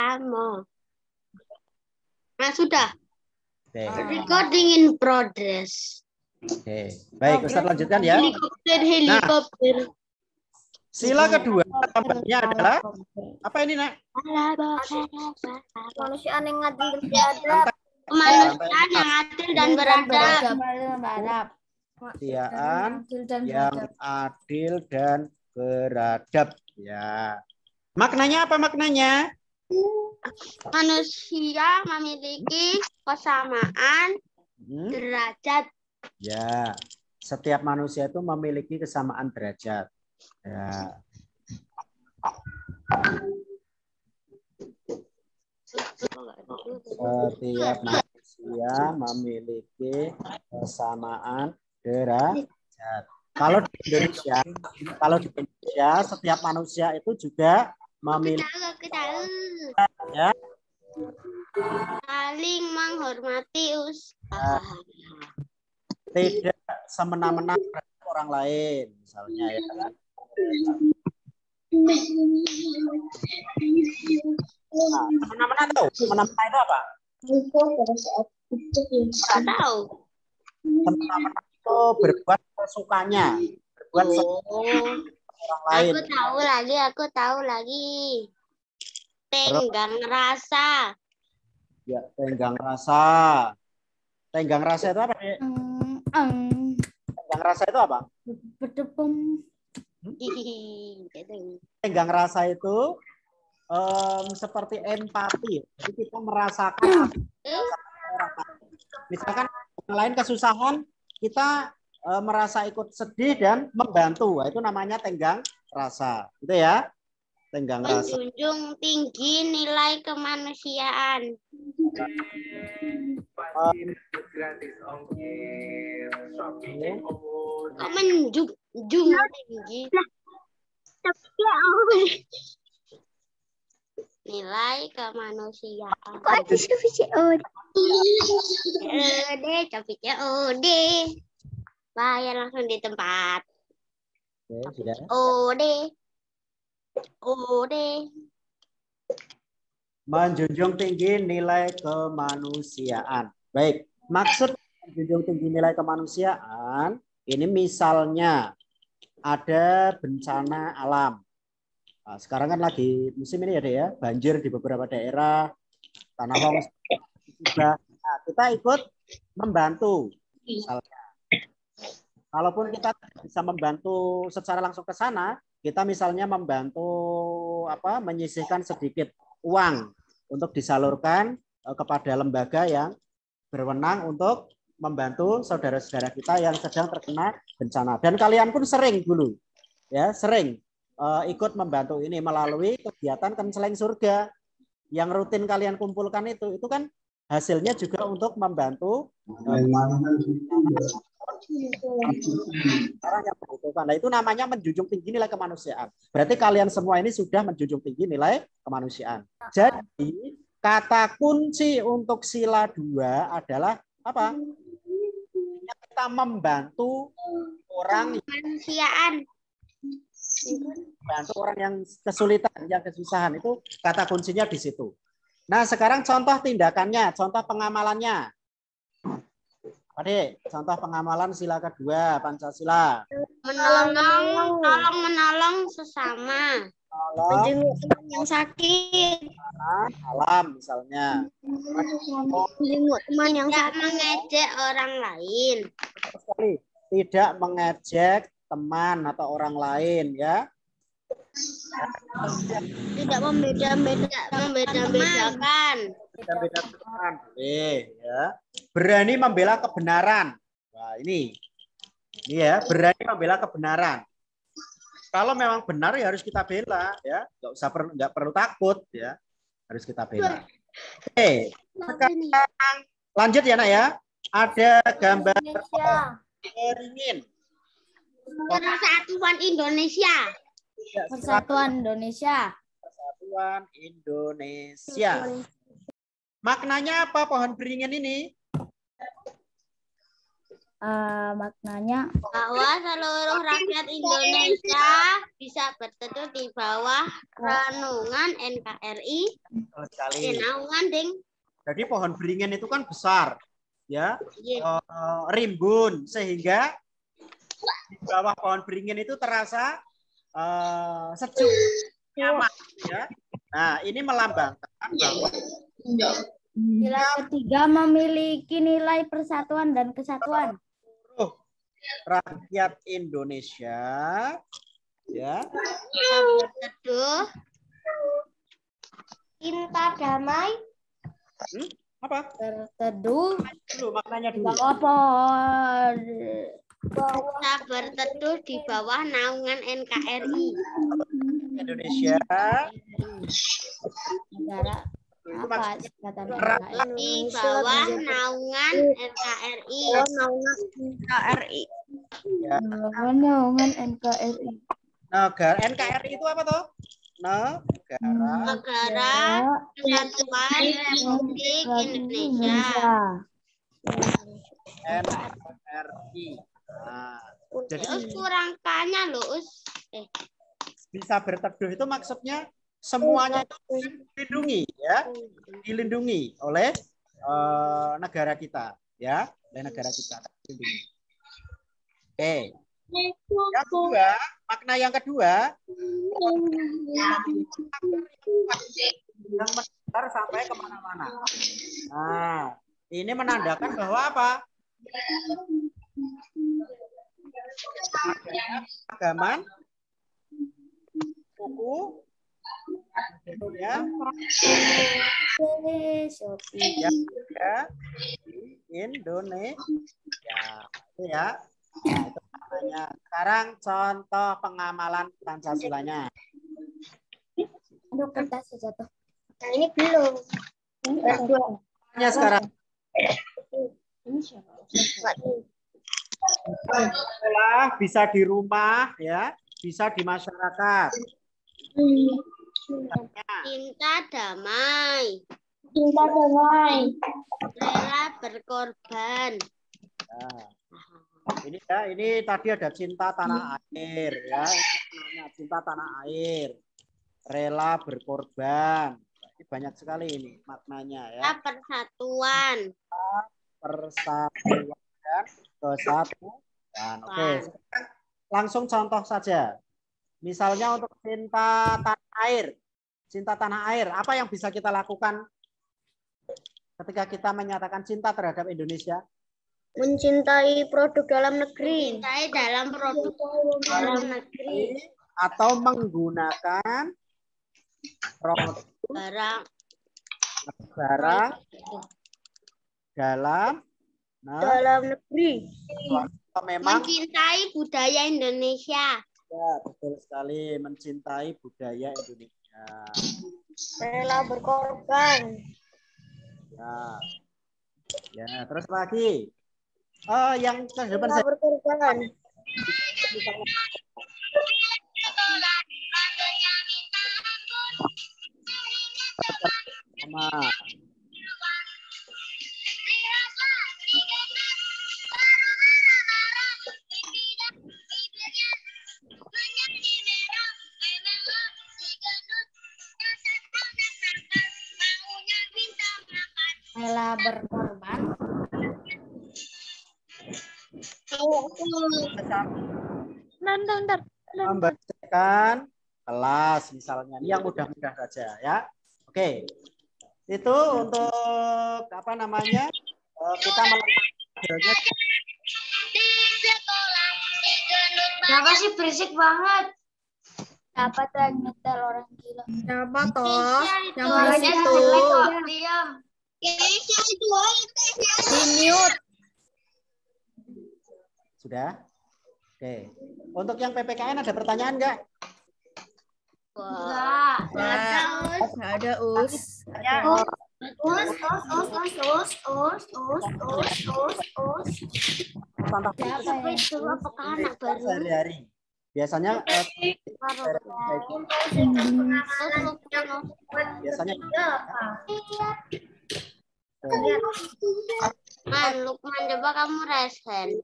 Kamu. Nah, sudah. Oke. Recording in progress. Oke. Baik, Ustaz lanjutkan ya. Helikopter. Sila kedua gambarnya adalah apa ini, Nak? Kemanusiaan yang adil dan beradab. Kemanusiaan yang adil dan beradab. Kemanusiaan yang adil dan beradab. Ya. Maknanya apa maknanya? Manusia memiliki kesamaan derajat. Ya. Setiap manusia itu memiliki kesamaan derajat. Ya. Setiap manusia memiliki kesamaan derajat. Kalau di Indonesia setiap manusia itu juga memiliki ya, saling menghormati usaha. Tidak semena-mena terhadap orang lain, misalnya ya. Nah, semena-mena tahu? Semena-mena itu apa? Tidak tahu. Semena-mena itu berbuat sesukanya, berbuat orang lain. Aku tahu lagi. Tenggang rasa. Ya, tenggang rasa. Tenggang rasa itu apa, Dek? Tenggang rasa itu apa? Tenggang rasa itu seperti empati. Jadi kita merasakan orang lain. Misalkan orang lain kesusahan, kita merasa ikut sedih dan membantu. Itu namanya tenggang rasa. Itu ya. Tenggang rasa. Menjunjung tinggi nilai kemanusiaan. Menjunjung tinggi nilai kemanusiaan. Bayar langsung di tempat. Oke, sudah. Menjunjung tinggi nilai kemanusiaan. Baik, maksud menjunjung tinggi nilai kemanusiaan ini misalnya ada bencana alam. Nah, sekarang kan lagi musim ini ya, Dek, ya, banjir di beberapa daerah, tanah longsor. Nah, kita ikut membantu. Misalnya, kalaupun kita bisa membantu secara langsung ke sana, kita misalnya membantu menyisihkan sedikit uang untuk disalurkan kepada lembaga yang berwenang untuk membantu saudara-saudara kita yang sedang terkena bencana. Dan kalian pun sering dulu ya, sering ikut membantu ini melalui kegiatan konseling surga yang rutin kalian kumpulkan itu kan hasilnya juga untuk membantu orang yang membutuhkan. Nah, itu namanya menjunjung tinggi nilai kemanusiaan. Berarti kalian semua ini sudah menjunjung tinggi nilai kemanusiaan. Jadi kata kunci untuk sila 2 adalah apa? Kita membantu orang kemanusiaan. Membantu orang yang kesulitan, yang kesusahan, itu kata kuncinya di situ. Nah, sekarang contoh tindakannya, contoh pengamalannya. Adik, contoh pengamalan sila kedua Pancasila. Menolong sesama. Menjenguk teman yang sakit. Alam misalnya. Menjenguk teman yang sakit. Mengejek orang lain. Sekali, tidak mengejek teman atau orang lain ya. Tidak membeda-bedakan. Beda-bedakan. Ya. Berani membela kebenaran. Wah, ini ya, berani membela kebenaran. Kalau memang benar ya harus kita bela ya, nggak perlu takut ya, harus kita bela. Oke, sekarang lanjut ya, Nak ya. Ada gambar beringin. Persatuan Indonesia. Persatuan Indonesia. Persatuan Indonesia. Maknanya apa pohon beringin ini? Maknanya bahwa seluruh rakyat Indonesia bisa berteduh di bawah renungan NKRI. Betul sekali. Naungan ding. Jadi pohon beringin itu kan besar, ya, Iya. rimbun, sehingga di bawah pohon beringin itu terasa sejuk, nyaman, ya. Nah, ini melambangkan bahwa nilai ketiga memiliki nilai persatuan dan kesatuan. seluruh rakyat Indonesia, ya, Berteduh. Cinta damai. apa? Berteduh Dulu maknanya di dulu. bawah pohon. Kita berteduh di bawah naungan NKRI. Indonesia Negara itu apa maksudnya singkatan Di bawah naungan NKRI. Naungan NKRI. ya. naungan NKRI. Negara NKRI itu apa tuh? Negara Kesatuan Republik Indonesia. NKRI. Nah, jadi Us kurang tanya loh, Us. bisa berteduh itu maksudnya semuanya itu dilindungi, ya, dilindungi oleh negara kita, ya, oleh negara kita. Dilindungi. Oke. Yang kedua, makna yang kedua, yang menyebar sampai kemana-mana. Nah, ini menandakan bahwa apa? Agama, suku, ya, ya, Indonesia, itu ya. Nah, itu maknanya. Sekarang contoh pengamalan Pancasilanya. Aduh, kertas jatuh. Nah, ini belum. Nah, sekarang sekolah bisa di rumah, ya, bisa di masyarakat. Cinta damai. Cinta damai. Rela berkorban. Nah, ini tadi ada cinta tanah air, ya. Ini cinta tanah air. Rela berkorban. Ini banyak sekali ini maknanya, ya. Persatuan. Persatuan dan kesatuan. Oke, sekarang langsung contoh saja. Misalnya untuk cinta tanah air. Cinta tanah air, apa yang bisa kita lakukan ketika kita menyatakan cinta terhadap Indonesia? Mencintai produk dalam negeri. Mencintai dalam produk dalam negeri. Atau menggunakan produk negara dalam negeri. Memang mencintai budaya Indonesia. Ya, betul sekali, mencintai budaya Indonesia. Rela berkorban. Ya, terus lagi. Yang ke depan Rela berkorban. Rela berkorban. Membacakan kelas misalnya. Ini yang mudah-mudah saja, ya. Oke. Itu untuk apa namanya? Kita melakukan. Kenapa sih berisik banget? Siapa tuh yang nyetel orang gila? Siapa toh? Yang Suaranya berisik tuh. jelek kok. Diam. Di mute. Sudah? Oke. Untuk yang PPKN ada pertanyaan nggak? Enggak. Nggak ada us. Siapa itu? Apakah anak baru? Sehari-hari. Biasanya biasanya Lukman, coba kamu raise hand.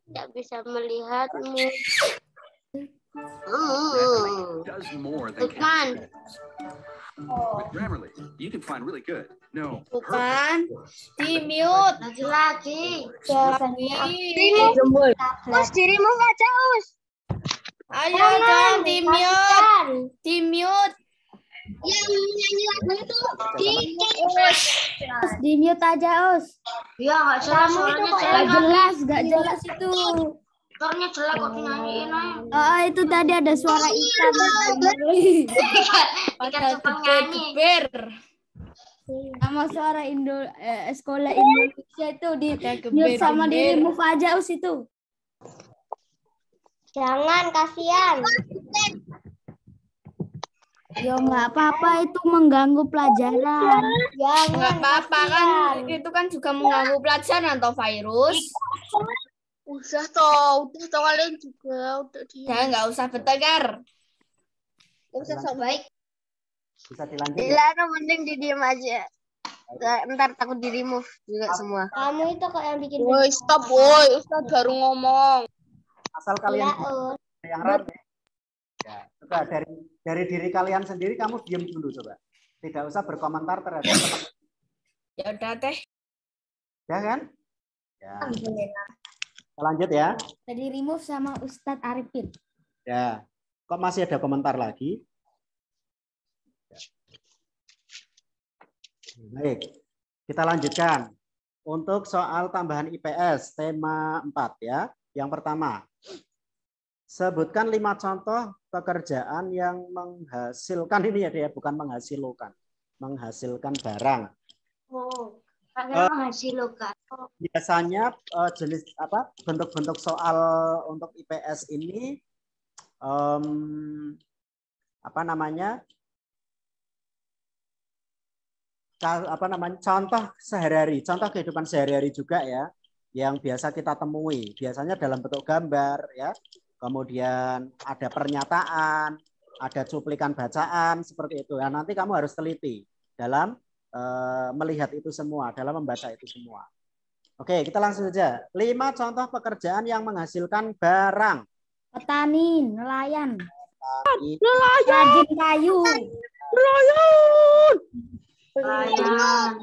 Tidak bisa melihatmu. Does more than Lukman. With Grammarly, you can find really good. No. Bukan. Di mute. Lagi-lagi. Biasanya Us dirimu nggak jauh. Ayo dong di mute. Di mute. Yang nyanyi lagu itu di mute aja, Us. Ya nggak jelas suaranya Gak jelas, gak jelas itu. Suaranya jelek kok dinyanyiin aja. Oh, itu tadi ada suara ikan. Ikan cupang nyanyi. Ber. Sama suara sekolah Indonesia itu di mute sama di remove aja, Us itu. Jangan, kasihan. Ya nggak apa-apa, itu mengganggu pelajaran. Nggak apa-apa kan. Itu kan juga mengganggu pelajaran atau virus. Udah toh kalian juga udah di. Jangan nggak usah bertengkar. Usah sok baik. Bisa dilanjut. Gila, mending didiam aja. Ntar takut di remove juga semua. Kamu itu kok yang bikin. Woi, stop, woi. Ustaz baru ngomong. Asal kalian yang rame. Ya, coba dari diri kalian sendiri kamu diam dulu coba. Tidak usah berkomentar terhadap teman. Ya udah teh. Ya kan? Ya. Kita lanjut ya. Tadi remove sama Ustadz Arifin. Ya. Kok masih ada komentar lagi? Ya. Baik. Kita lanjutkan. Untuk soal tambahan IPS tema 4 ya. Yang pertama. Sebutkan 5 contoh pekerjaan yang menghasilkan ini ya dia, bukan menghasilkan. Menghasilkan barang. Oh, menghasilkan. Biasanya jenis apa bentuk-bentuk soal untuk IPS ini apa namanya contoh sehari-hari, contoh kehidupan sehari-hari juga ya yang biasa kita temui. Biasanya dalam bentuk gambar ya. Kemudian ada pernyataan, ada cuplikan bacaan seperti itu. Ya, nanti kamu harus teliti dalam melihat itu semua, dalam membaca itu semua. Oke, kita langsung saja. 5 contoh pekerjaan yang menghasilkan barang. Petani, nelayan, Nelayan. rajin kayu, Nelayan,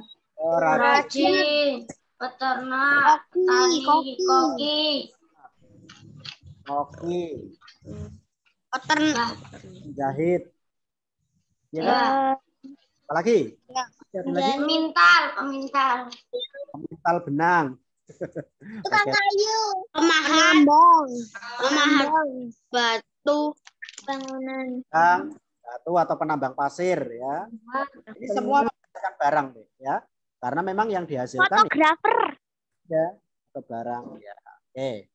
rajin, peternak, tani, koki. Koki, Peternak. jahit. Ya kan? Apalagi? Ya. Ada lagi? Pemintal. Pemintal benang. Tukang Oke. kayu. Pemahat batu. Bangunan. Batu atau penambang pasir ya. Ini semua menghasilkan barang ya. Karena memang yang dihasilkan Fotografer. ya atau barang ya. Oke.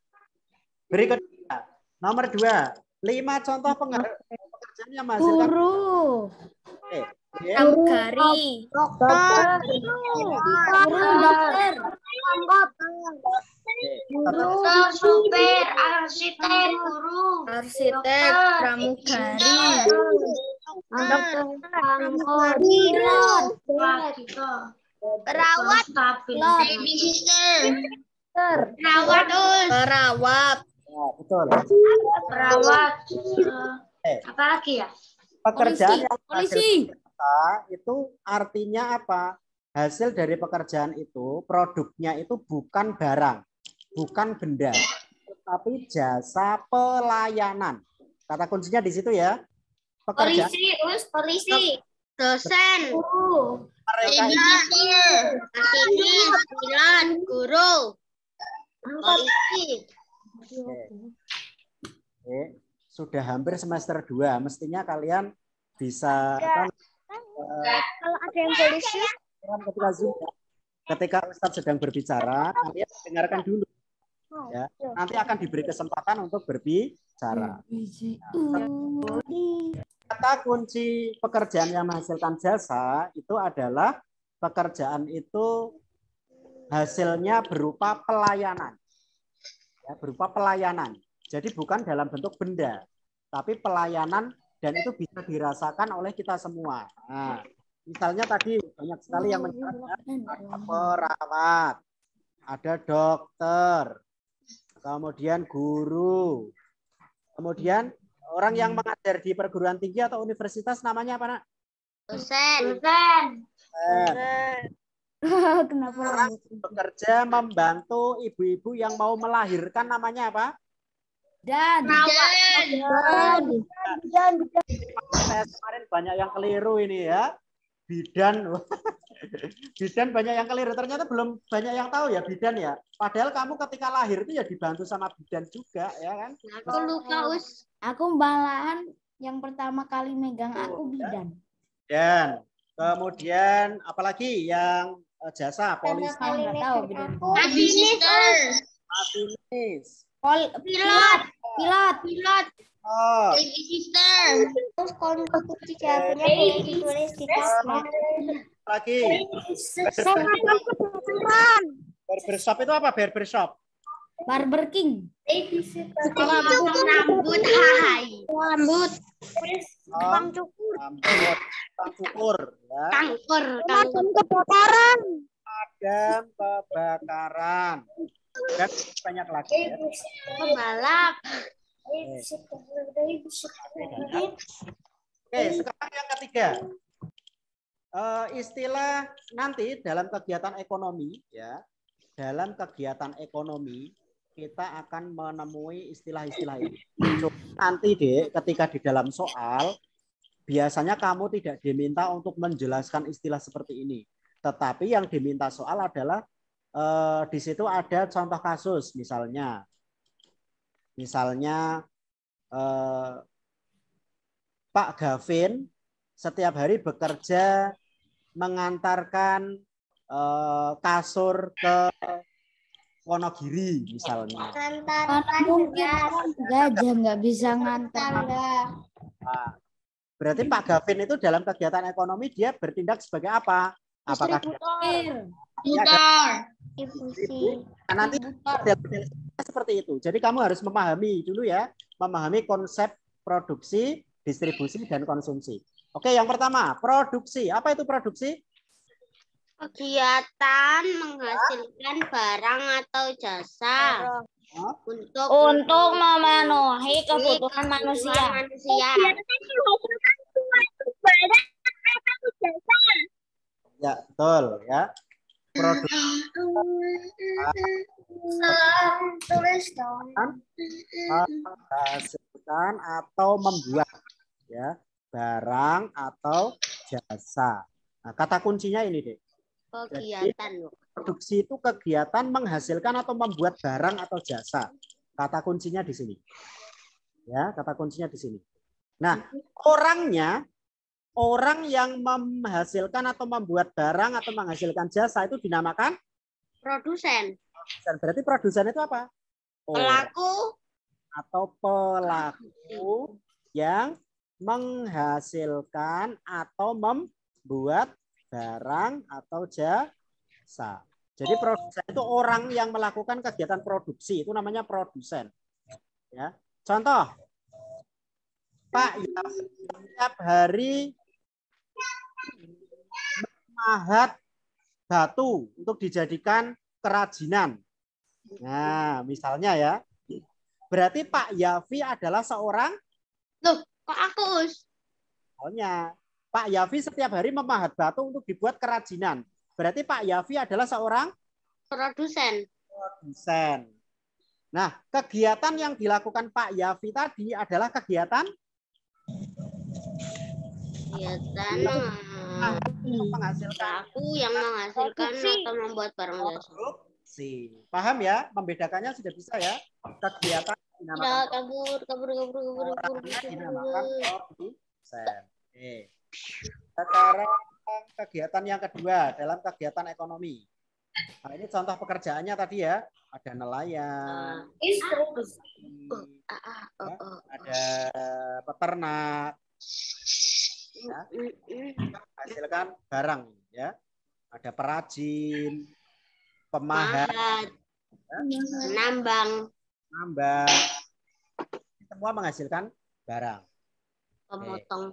Berikutnya nomor 2, 5 contoh pekerjaan yang menghasilkan guru, Oke. Ya. Pramugari. Dokter. dokter, Dokter, supir, arsitek, guru. Arsitek. Pramugari. Dokter, perawat, perawat, Perawat. Ya, betul. perawat. Eh. Apa lagi ya? Pekerjaan yang polisi, menghasilkan itu artinya apa? Hasil dari pekerjaan itu, produknya itu bukan barang, bukan benda, tetapi jasa pelayanan. Kata kuncinya di situ ya. Pekerjaan Polisi, dosen, mereka itu masinis, pilot, guru, polisi. sudah hampir semester 2, mestinya kalian bisa Kalau ada yang polisi, ketika Zoom, ketika Ustadz sedang berbicara, kalian dengarkan dulu. Ya, nanti akan diberi kesempatan untuk berbicara. Kata kunci pekerjaan yang menghasilkan jasa itu adalah pekerjaan itu hasilnya berupa pelayanan. Ya, berupa pelayanan. Jadi bukan dalam bentuk benda, tapi pelayanan dan itu bisa dirasakan oleh kita semua. Nah, misalnya tadi banyak sekali yang menyebutkan perawat, ada dokter, kemudian guru, kemudian orang yang mengajar di perguruan tinggi atau universitas namanya apa, Nak? Dosen. Kenapa? Orang bekerja membantu ibu-ibu yang mau melahirkan namanya apa? Dan. Saya kemarin banyak yang keliru ini ya. Bidan. Bidan banyak yang keliru. Ternyata belum banyak yang tahu ya bidan ya. Padahal kamu ketika lahir itu ya dibantu sama bidan juga ya kan. Aku lupa, Us. Aku malahan yang pertama kali megang aku bidan. Dan kemudian apalagi yang jasa polisi, Nggak tahu bidan. masinis. Pilot. Oh, Terus kalau kunci jawabannya boleh ditulis di tasnya. lagi. Barbershop itu apa? Barbershop. Barber King. Rambut, hai. Rambut. Tukang cukur. Tukang cukur. Ya. Kanker. Kebakaran. Padam kebakaran. Dan banyak lagi. Ya. Pembalap. Oke, sekarang yang ketiga. Istilah nanti dalam kegiatan ekonomi, ya, dalam kegiatan ekonomi kita akan menemui istilah-istilah ini. Nanti deh, ketika di dalam soal, biasanya kamu tidak diminta untuk menjelaskan istilah seperti ini, tetapi yang diminta soal adalah di situ ada contoh kasus, misalnya Pak Gavin setiap hari bekerja mengantarkan kasur ke Wonogiri misalnya. Mungkin gajah nggak bisa ngantar. Nah, berarti Pak Gavin itu dalam kegiatan ekonomi dia bertindak sebagai apa? Apakah nah, nanti seperti itu. Jadi kamu harus memahami dulu ya, memahami konsep produksi, distribusi, dan konsumsi. Oke, yang pertama, produksi. Apa itu produksi? Kegiatan menghasilkan barang atau jasa untuk memenuhi kebutuhan manusia. Ya, betul ya. Produksi menghasilkan atau membuat ya barang atau jasa. Nah, kata kuncinya ini, Dek. Kegiatan. Jadi, produksi itu kegiatan menghasilkan atau membuat barang atau jasa. Kata kuncinya di sini. Ya, kata kuncinya di sini. Nah, orang yang menghasilkan atau membuat barang atau menghasilkan jasa itu dinamakan Produsen. Berarti produsen itu apa? Pelaku atau pelaku yang menghasilkan atau membuat barang atau jasa. Jadi produsen itu orang yang melakukan kegiatan produksi, itu namanya produsen. Ya. Contoh, Pak yang setiap hari memahat batu untuk dijadikan kerajinan. Nah, misalnya ya. Berarti Pak Yafi adalah seorang. Loh, kok aku, Us? Soalnya Pak Yafi setiap hari memahat batu untuk dibuat kerajinan. Berarti Pak Yafi adalah seorang Produsen. Nah, kegiatan yang dilakukan Pak Yafi tadi adalah kegiatan menghasilkan. Aku yang menghasilkan atau membuat barang jasa. Paham ya? Membedakannya sudah bisa ya? Kegiatan dinamakan dinamakan produsen. Oke. Sekarang kegiatan yang kedua dalam kegiatan ekonomi. Nah, ini contoh pekerjaannya tadi ya. Ada nelayan, ada peternak, ya, hasilkan barang, ya. Ada perajin, pemahat, nambang, semua menghasilkan barang. pemotong,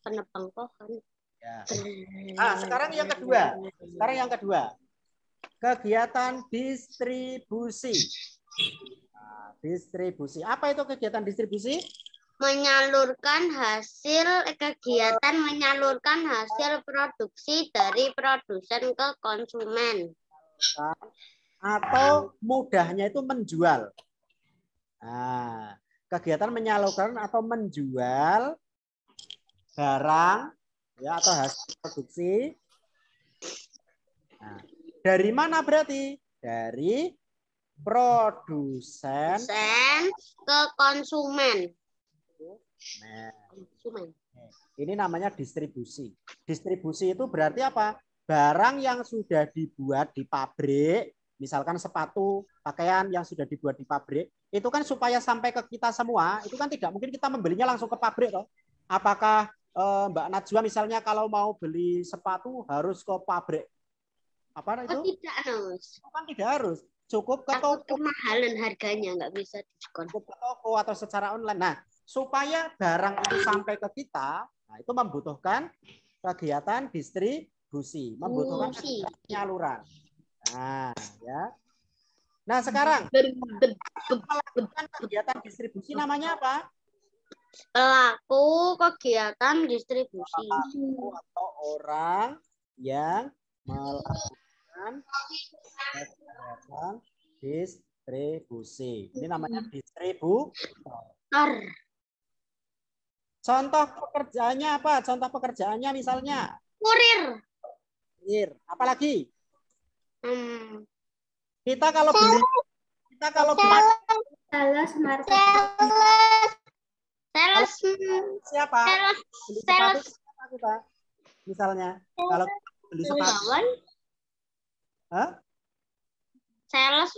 penebang pohon. Ya. Nah, sekarang yang kedua. kegiatan distribusi. Nah, distribusi. Apa itu kegiatan distribusi? Kegiatan menyalurkan hasil produksi dari produsen ke konsumen. Atau mudahnya itu menjual. Nah, kegiatan menyalurkan atau menjual barang ya atau hasil produksi. Nah, dari mana berarti? Dari produsen ke konsumen. Nah, ini namanya distribusi. Distribusi itu berarti apa? Barang yang sudah dibuat di pabrik, misalkan sepatu, pakaian yang sudah dibuat di pabrik, itu kan supaya sampai ke kita semua, itu kan tidak mungkin kita membelinya langsung ke pabrik toh. Apakah Mbak Najwa misalnya kalau mau beli sepatu harus ke pabrik? Apa itu? Tidak harus. Kan tidak harus. Cukup ke toko. Kemahalan harganya nggak bisa diskon. Cukup ke toko atau secara online. Nah, supaya barang itu sampai ke kita, nah itu membutuhkan kegiatan distribusi, membutuhkan penyaluran. Nah, ya. Nah, sekarang melakukan kegiatan distribusi namanya apa? Pelaku kegiatan distribusi. Pelaku atau orang yang melakukan kegiatan distribusi. Ini namanya distributor. Contoh pekerjaannya apa? Contoh pekerjaannya misalnya kurir. Apalagi? Kita kalau beli sales siapa? Beli sepatu siapa kita? Misalnya kalau beli sepatu. Hah? Sales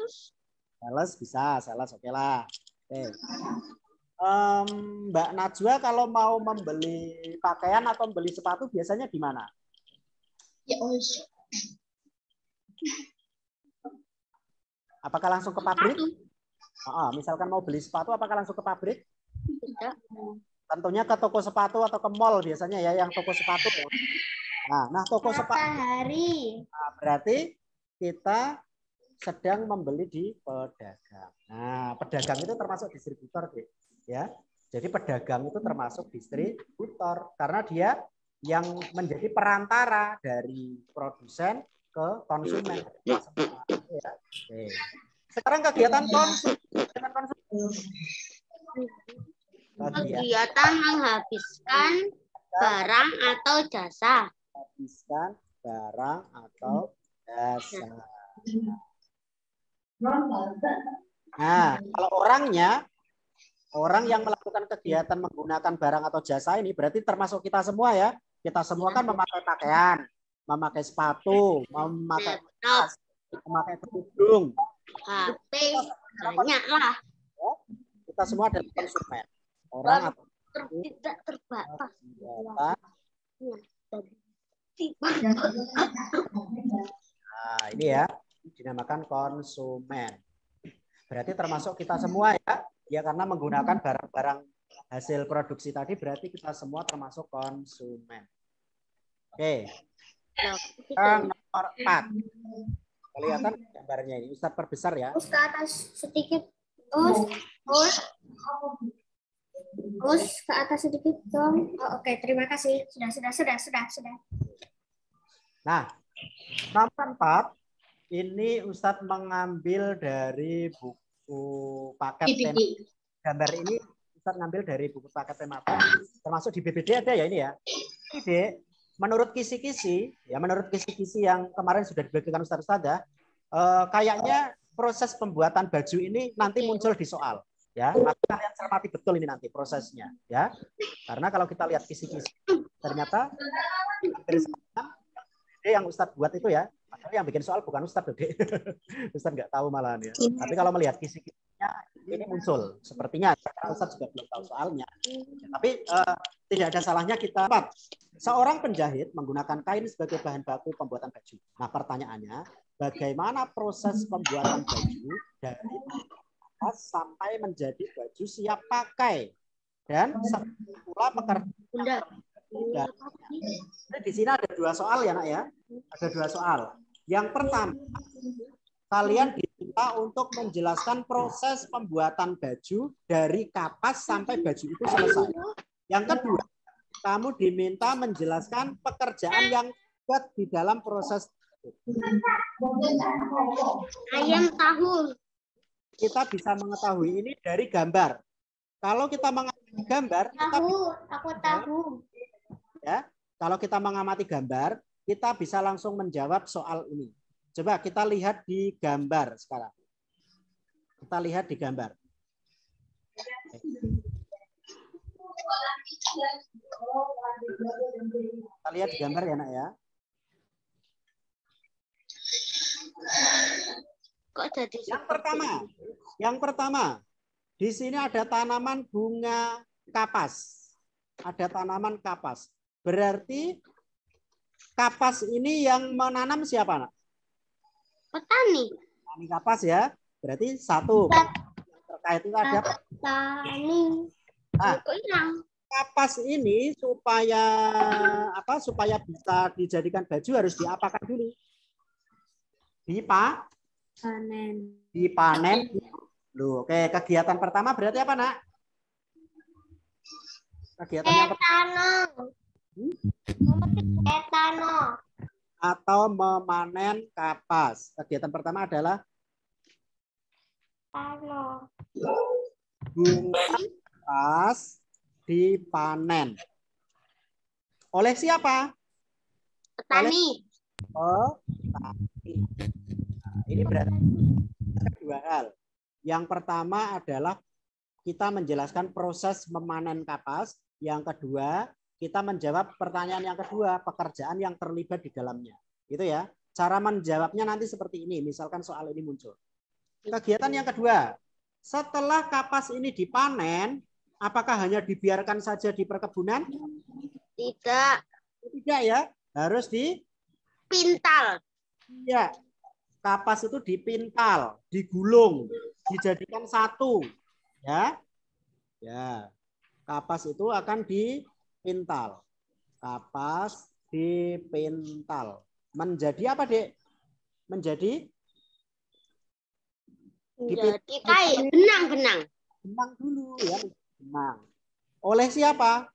bisa, sales oke lah. Oke. Mbak Najwa kalau mau membeli pakaian atau membeli sepatu biasanya di mana? Apakah langsung ke pabrik? Misalkan mau beli sepatu, apakah langsung ke pabrik? Tidak. Tentunya ke toko sepatu atau ke mall biasanya ya, yang toko sepatu. Nah toko sepatu. Nah, berarti kita sedang membeli di pedagang. Nah, pedagang itu termasuk distributor, deh. Ya, jadi pedagang itu termasuk distributor karena dia yang menjadi perantara dari produsen ke konsumen. Ya. Oke. Sekarang kegiatan kegiatan menghabiskan barang atau jasa. Habiskan barang atau jasa. Nah, kalau orang yang melakukan kegiatan menggunakan barang atau jasa ini berarti termasuk kita semua ya. Kita semua kan memakai pakaian, memakai sepatu, memakai tas, memakai kerudung, HP, banyak lah. Kita semua adalah konsumen. Orang atau tidak terbatas. Nah, ini ya dinamakan konsumen. Berarti termasuk kita semua ya. Ya karena menggunakan barang-barang hasil produksi tadi berarti kita semua termasuk konsumen. Oke. Nomor 4. Kelihatan gambarnya ini. Ustadz perbesar ya. Ke atas sedikit. Ke atas sedikit dong. Oke, terima kasih. Sudah. Nah, nomor 4 ini Ustadz mengambil dari buku paket tema. Gambar ini Ustadz ngambil dari buku paket tema. Termasuk di BBD ada ya ini ya. Ini Dek, menurut kisi-kisi yang kemarin sudah dibagikan Ustadz kayaknya proses pembuatan baju ini nanti muncul di soal. Ya, maka kalian cermati betul ini nanti prosesnya ya. Karena kalau kita lihat kisi-kisi ternyata yang Ustadz buat itu ya, padahal yang bikin soal bukan Ustadz, Ustadz nggak tahu malahan ya. Tapi kalau melihat kisi-kisinya ini muncul sepertinya. Ustadz juga belum tahu soalnya. Tapi tidak ada salahnya kita. Seorang penjahit menggunakan kain sebagai bahan baku pembuatan baju. Nah pertanyaannya, bagaimana proses pembuatan baju dari sampai menjadi baju siap pakai dan pula pekerjaan. Jadi di sini ada 2 soal ya nak ya, ada 2 soal. Yang pertama kalian diminta untuk menjelaskan proses pembuatan baju dari kapas sampai baju itu selesai. Yang kedua, kamu diminta menjelaskan pekerjaan yang buat di dalam proses Ayam tahu. kita bisa mengetahui ini dari gambar. Kalau kita mengamati gambar, Aku tahu. ya, kalau kita mengamati gambar, kita bisa langsung menjawab soal ini. Coba kita lihat di gambar sekarang. Kita lihat di gambar. Kita lihat di gambar ya, Nak ya. Kok jadi Yang pertama, di sini ada tanaman bunga kapas. Ada tanaman kapas. Berarti kapas ini yang menanam siapa, Nak? petani? Petani kapas ya. Berarti satu. Yang terkait itu ada Petani. Nah, Kok hilang? kapas ini supaya apa? Supaya bisa dijadikan baju harus diapakan dulu? Dipanen. Loh, oke, kegiatan pertama berarti apa, Nak? Kegiatan yang pertama Etano. atau memanen kapas. Kegiatan pertama adalah Etano. bunga kapas dipanen. Oleh siapa? Petani. Petani. Nah, ini berarti ada dua hal. Yang pertama adalah kita menjelaskan proses memanen kapas. Yang kedua, kita menjawab pertanyaan yang kedua, pekerjaan yang terlibat di dalamnya. Itu ya. Cara menjawabnya nanti seperti ini. Misalkan soal ini muncul. Kegiatan yang kedua, setelah kapas ini dipanen, apakah hanya dibiarkan saja di perkebunan? Tidak. Tidak ya. Harus Pintal. ya. Kapas itu dipintal, digulung, dijadikan satu. Ya. Ya. Kapas itu akan dipintal. Kapas dipintal. Menjadi apa, Dek? Menjadi kain. Benang. benang dulu ya, benang. Oleh siapa?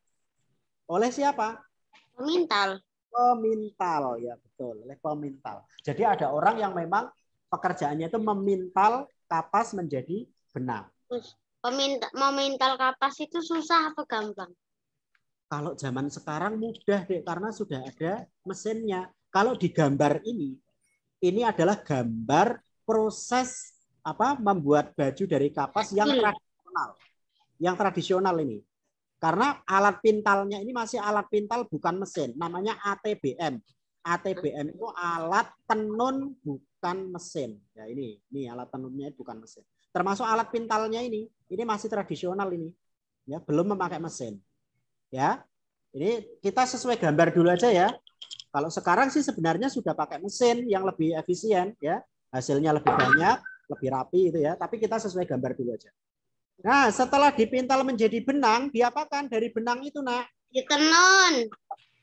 Oleh siapa? Pemintal. Pemintal, ya betul, oleh pemintal. Jadi ada orang yang memang pekerjaannya itu memintal kapas menjadi benang. Memintal kapas itu susah apa gampang? Kalau zaman sekarang mudah, Dek, karena sudah ada mesinnya. Kalau di gambar ini adalah gambar proses apa membuat baju dari kapas yang tradisional. Yang tradisional ini. Karena alat pintalnya ini masih alat pintal bukan mesin, namanya ATBM. ATBM itu alat tenun bukan mesin. Ya ini alat tenunnya bukan mesin. Termasuk alat pintalnya ini masih tradisional ini. Ya, belum memakai mesin. Ya. Ini kita sesuai gambar dulu aja ya. Kalau sekarang sih sebenarnya sudah pakai mesin yang lebih efisien ya. Hasilnya lebih banyak, lebih rapi itu ya, tapi kita sesuai gambar dulu aja. Nah, setelah dipintal menjadi benang, diapakan dari benang itu, Nak? Ditenun.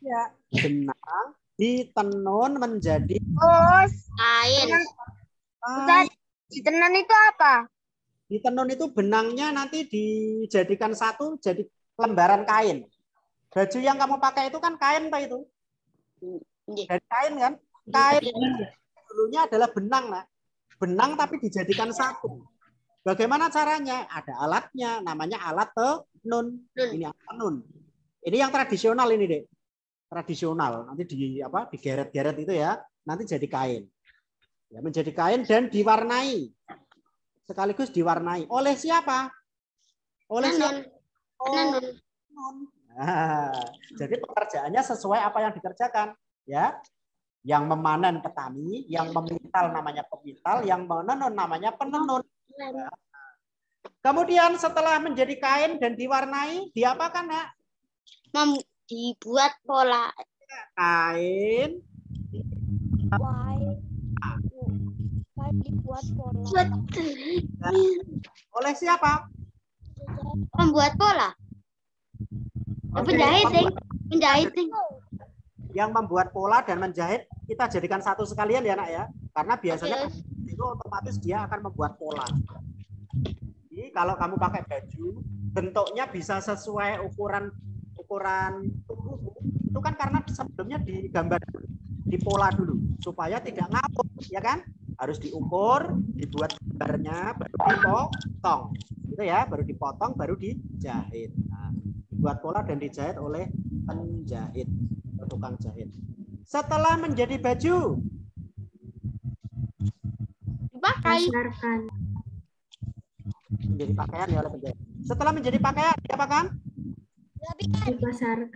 Ya, benang ditenun menjadi Kain. Ditenun itu apa? Ditenun itu benangnya nanti dijadikan satu jadi lembaran kain. Baju yang kamu pakai itu kan kain, Pak itu. Dari kain kan? Kain dulunya adalah benang, Nak. Benang tapi dijadikan satu. Bagaimana caranya? Ada alatnya, namanya alat tenun. Ini tenun. Ini yang tradisional ini, Dek. Tradisional. Nanti digeret-geret itu ya, nanti jadi kain. Ya, menjadi kain dan diwarnai. Sekaligus diwarnai. Oleh siapa? Oleh siapa? Penenun. Nah, jadi pekerjaannya sesuai apa yang dikerjakan, ya. Yang memanen petani, yang memintal namanya pemintal, yang menenun namanya penenun. Kemudian setelah menjadi kain dan diwarnai, diapakan, Nak? Dibuat pola. Kain Dibuat pola. oleh siapa? Membuat pola. Penjahit. Yang membuat pola dan menjahit kita jadikan satu sekalian ya, Nak ya. Karena biasanya itu otomatis dia akan membuat pola. Jadi kalau kamu pakai baju, bentuknya bisa sesuai ukuran tubuhmu. Itu kan karena sebelumnya digambar, dipola dulu supaya tidak ngawur, ya kan? Harus diukur, dibuat gambarnya, baru dipotong, gitu ya, baru dipotong, baru dijahit. Nah, dibuat pola dan dijahit oleh penjahit, tukang jahit. Setelah menjadi baju, Dipakai. menjadi pakaian ya oleh penjahit. Setelah menjadi pakaian, diapakan?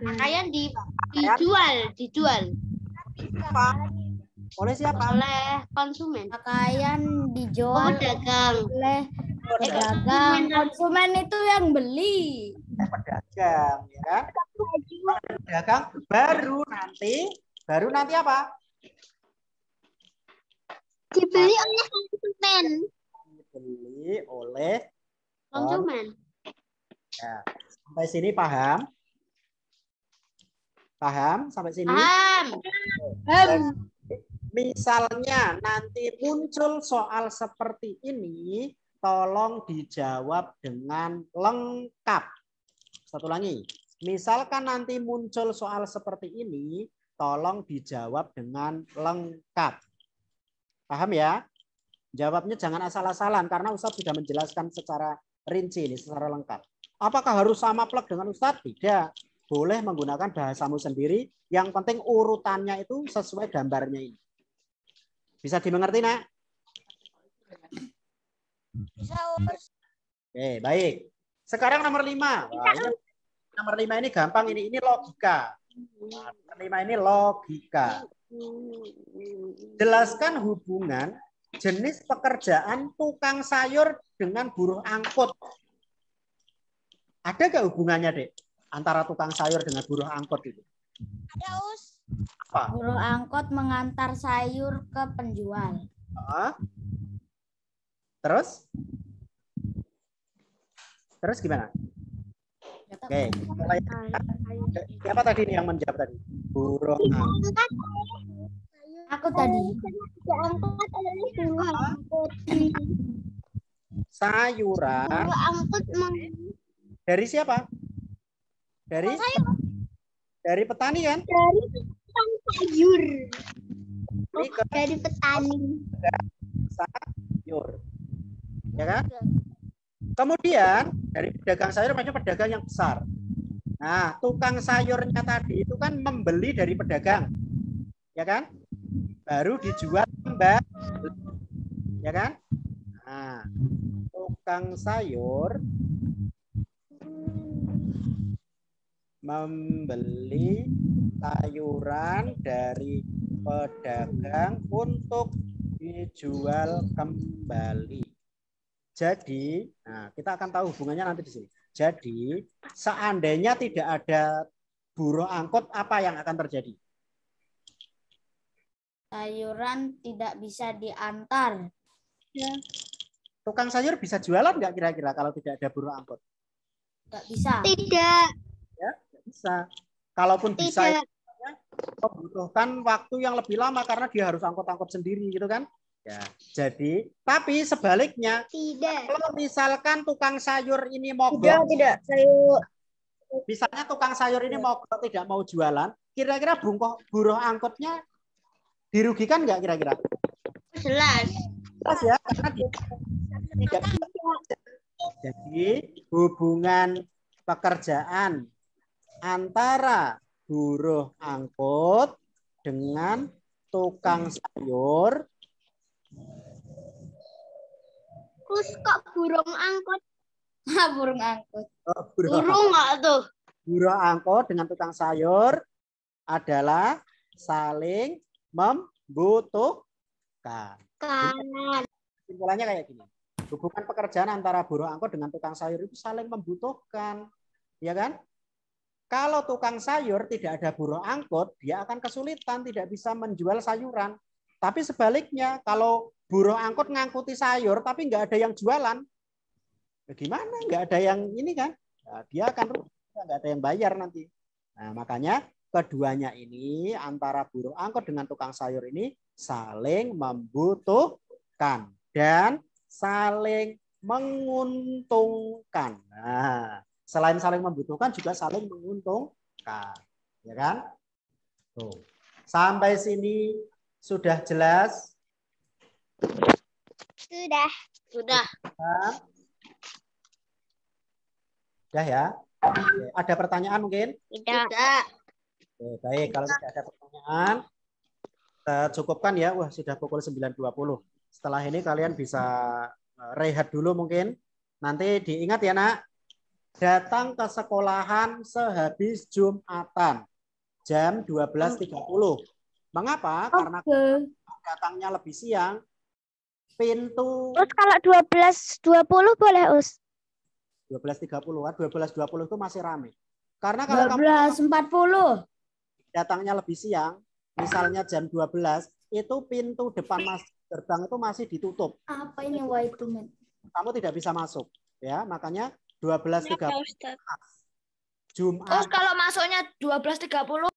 Pakaian dijual. Apa? Oleh siapa? Oleh konsumen. Pakaian dijual Pedagang. oleh pedagang. Konsumen itu yang beli. Pedagang, ya kan? Pedagang baru nanti apa? Dibeli oleh konsumen. Dibeli oleh Konsumen. ya. Sampai sini paham? Paham sampai sini? Paham. Misalnya nanti muncul soal seperti ini, tolong dijawab dengan lengkap. Satu lagi, misalkan nanti muncul soal seperti ini, tolong dijawab dengan lengkap. Paham ya? Jawabnya jangan asal-asalan, karena Ustadz sudah menjelaskan secara rinci ini, secara lengkap. Apakah harus sama plek dengan Ustadz? Tidak. Boleh menggunakan bahasamu sendiri, yang penting urutannya itu sesuai gambarnya ini. Bisa dimengerti, Nak? Bisa. Oke, baik. Sekarang nomor 5. Nomor 5 ini gampang, ini logika. Nah, nomor 5 ini logika. Jelaskan hubungan jenis pekerjaan tukang sayur dengan buruh angkut. Ada nggak hubungannya, Dek? Antara tukang sayur dengan buruh angkut itu? Ada, Us. Apa? Buruh angkot mengantar sayur ke penjual. Terus? Terus gimana? Oke. Siapa tadi nih yang menjawab tadi? Buruh angkut. Aku tadi. Angkut adalah buruh angkut. Sayuran. Buruh angkut Dari siapa? Dari petani kan? dari tukang sayur. Ini ke Dari petani. sayur. Ya kan? Kemudian dari pedagang sayur macam pedagang yang besar. Nah, tukang sayurnya tadi itu kan membeli dari pedagang. Ya kan? Baru dijual kembali. Ya kan? Nah, tukang sayur membeli sayuran dari pedagang untuk dijual kembali. Jadi, nah kita akan tahu hubungannya nanti di sini. Jadi, seandainya tidak ada buruh angkut, apa yang akan terjadi? Sayuran tidak bisa diantar. Ya. Tukang sayur bisa jualan nggak kira-kira kalau tidak ada buruh angkut? Nggak bisa. Tidak. Ya, nggak bisa. Kalaupun bisa, Tidak. membutuhkan waktu yang lebih lama karena dia harus angkut-angkut sendiri, gitu kan? Ya, jadi, tapi sebaliknya, Tidak. kalau misalkan tukang sayur ini mogok, Tidak. Sayur. misalnya tukang sayur ini mogok tidak mau jualan, kira-kira buruh angkutnya dirugikan nggak kira-kira? Jelas. Jelas ya, karena dia tidak bisa. Jadi hubungan pekerjaan antara buruh angkut dengan tukang sayur. Terus kok burung angkut? Burung angkut. Burung nggak tuh? Buruh angkut dengan tukang sayur adalah saling membutuhkan. Kesimpulannya kayak gini. Hubungan pekerjaan antara buruh angkut dengan tukang sayur itu saling membutuhkan. Ya kan? Kalau tukang sayur tidak ada buruh angkut, dia akan kesulitan, tidak bisa menjual sayuran. Tapi sebaliknya, kalau buruh angkut ngangkuti sayur, tapi nggak ada yang jualan, ya gimana? Nggak ada yang ini kan? Nah, dia akan rugi, nggak ada yang bayar nanti. Nah, makanya keduanya ini antara buruh angkut dengan tukang sayur ini saling membutuhkan. membutuhkan dan saling menguntungkan. Nah, selain saling membutuhkan juga saling menguntungkan, ya kan? Tuh. Sampai sini sudah jelas? Sudah. Sudah ya? Oke, ada pertanyaan mungkin? Tidak. Oke, baik, kalau tidak ada pertanyaan, kita cukupkan ya. Wah, sudah pukul 9.20. Setelah ini kalian bisa rehat dulu mungkin. Nanti diingat ya, Nak. Datang ke sekolahan sehabis Jumatan. Jam 12.30. Mengapa? Karena datangnya lebih siang. Pintu Terus kalau 12.20 boleh, Us? 12.30 kan, 12.20 itu masih ramai. Karena kalau kamu 12.40. datangnya lebih siang, misalnya jam 12, itu pintu depan gerbang itu masih ditutup. Apa ini itu, men? Kamu tidak bisa masuk, ya. Makanya 12.30 Jumat. Terus kalau masuknya 12.30?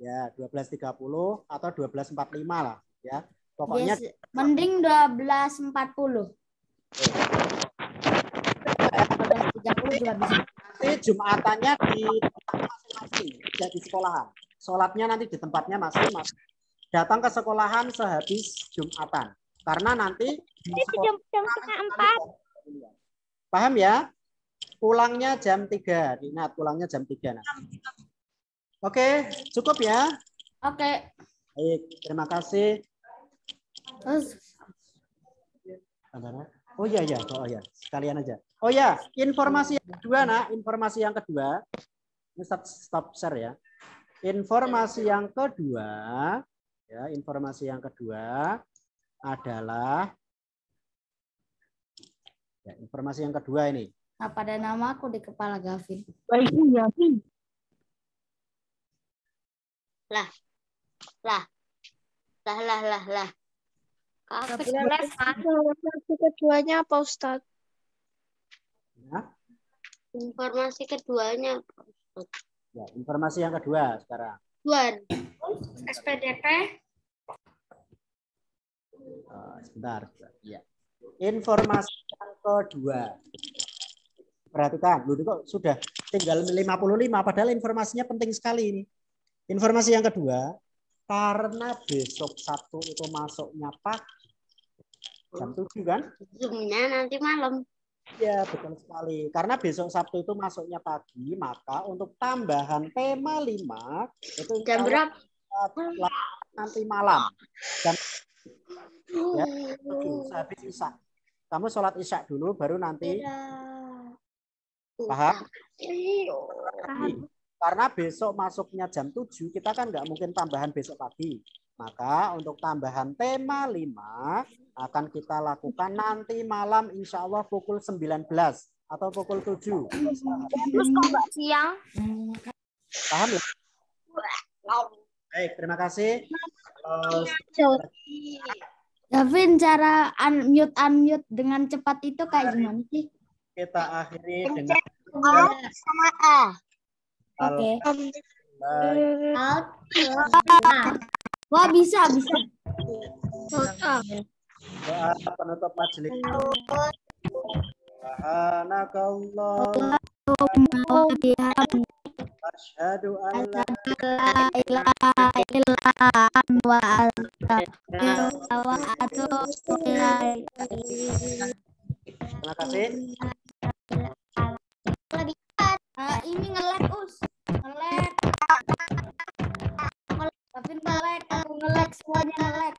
Ya, 12.30 atau 12.45 lah, ya. Pokoknya mending 12.40. 12.30 juga bisa. Nanti Jumatannya di tempat masing-masing, tidak di sekolahan. Sholatnya nanti di tempatnya masing-masing. Datang ke sekolahan sehabis Jumatan. Karena nanti jam 4. Paham ya? Pulangnya jam 3. Ingat, pulangnya jam 3. Nah. Oke, cukup ya? Oke. Baik, terima kasih. Oh iya, sekalian aja. Oh ya, informasi yang kedua, Nak. Informasi yang kedua. Ini stop share ya. Informasi yang kedua, ya, informasi yang kedua adalah ya, informasi yang kedua ini. Apa ada nama aku di kepala Gavin? Lah. Informasi keduanya apa, Ustadz? Ya. Informasi keduanya. Ya, informasi yang kedua sekarang. SPDP. Sebentar. Ya. Informasi yang kedua. Perhatikan, dulu kok sudah tinggal 55, padahal informasinya penting sekali ini. Informasi yang kedua, karena besok Sabtu itu masuknya pagi, jam 7 kan? Zoom-nya nanti malam. Ya, betul sekali. Karena besok Sabtu itu masuknya pagi, maka untuk tambahan tema 5 itu Jam berapa? nanti malam. Jam ya, 7 sehabis Isya. Kamu sholat Isya dulu, baru nanti. Paham? Karena besok masuknya jam 7, kita kan nggak mungkin tambahan besok pagi. Maka untuk tambahan tema 5 akan kita lakukan nanti malam insya Allah pukul 19 atau pukul 7. Terus kok nggak siang? Paham ya? Baik, terima kasih. Gavin, cara unmute dengan cepat itu kayak gimana sih? Kita akhiri dengan Sama A. Oke. Alhamdulillah. Wah, bisa. Doa penutup majelis. Subhanakallah. Asyhadu an la ilaha illa anta wa atubu ilaik. Terima kasih. Ini nge-lag, Us. Nge-lag. Gavin nge-lag, aku nge-lag, semuanya nge-lag.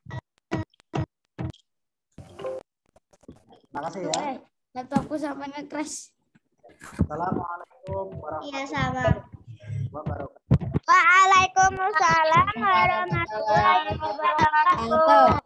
Terima kasih ya. Laptopku sampai nge-crash. Assalamualaikum warahmatullahi wabarakatuh. Waalaikumsalam warahmatullahi wabarakatuh.